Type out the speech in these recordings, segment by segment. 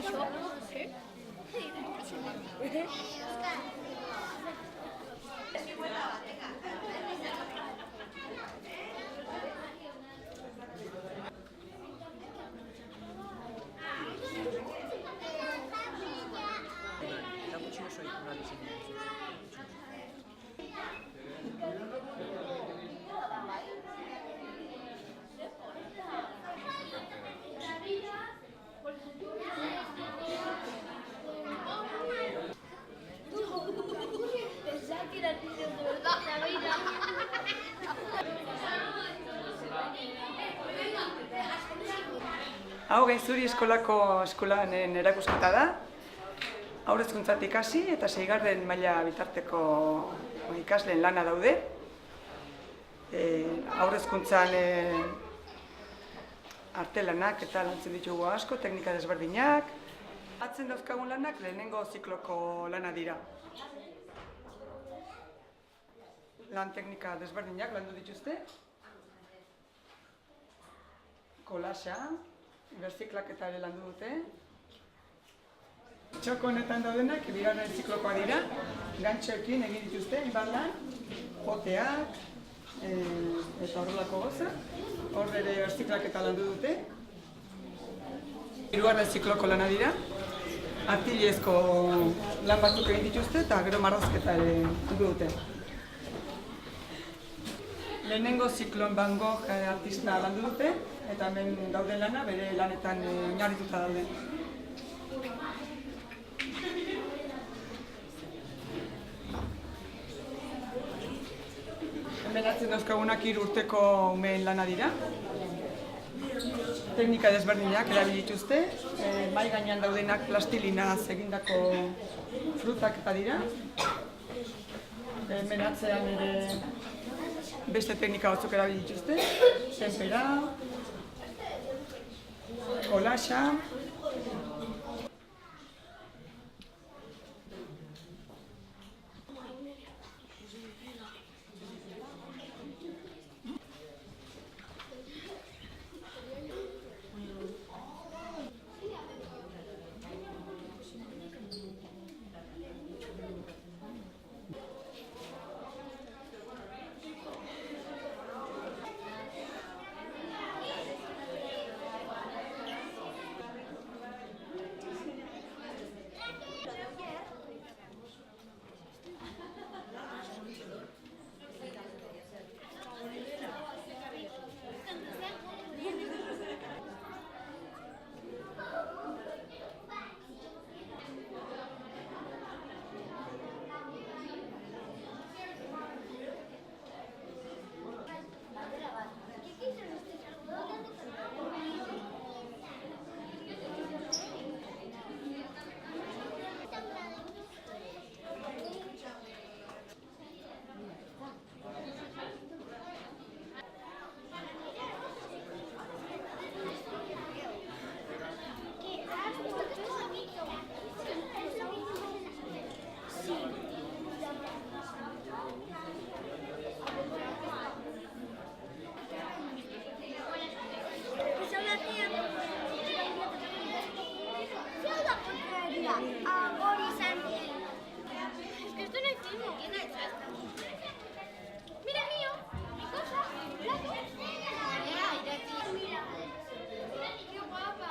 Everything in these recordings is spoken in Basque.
Kaixo. Pensaba que era el vídeo de verdad, la vida. Hau Gainzuri eskolako eskolanen erakusketa da. Haur hezkuntzatik hasi eta 6. maila bitarteko ikasleen lana daude. Haur hezkuntzan artelanak eta lantzen ditugu asko, teknika desberdinak. Atzen dauzkagun lanak lehenengo zikloko lana dira. Lan teknika desberdinak landu dituzte. Kolaxa, berziklaketa ere landu dute. Txoko honetan daudenak, 2. ziklokoa dira. Gantxoekin egin dituzte, hainbat lan, poteak, eta horrelako goza. Hor ere berziklaketa landu dute. 3. zikloko lana dira. Artilezko lan batzuk egin dituzte eta gero marrazketa ere landu dute. Lehenengo zikloan Van Gogh artista landu dute, eta hemen dauden lana bere lanetan oinarrituta daude. Hemen atzen dauzkagunak 3 urteko umeen lana dira. Teknika desberdinak erabili dituzte, mahai gainean daudenak plastilinaz egindako frutak eta dira. Hemen atzean ere beste teknika batzuk erabili dituzte, tenpera, kolaxa. Es que esto no entiendo. ¿Quién ha hecho esto? Mira, mío. Mi cosa. Mira. Qué guapa.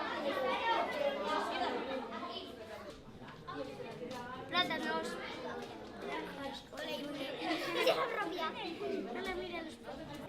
Plátanos. Naranjas. Ole. Mira, rubia. No le mires los plátanos.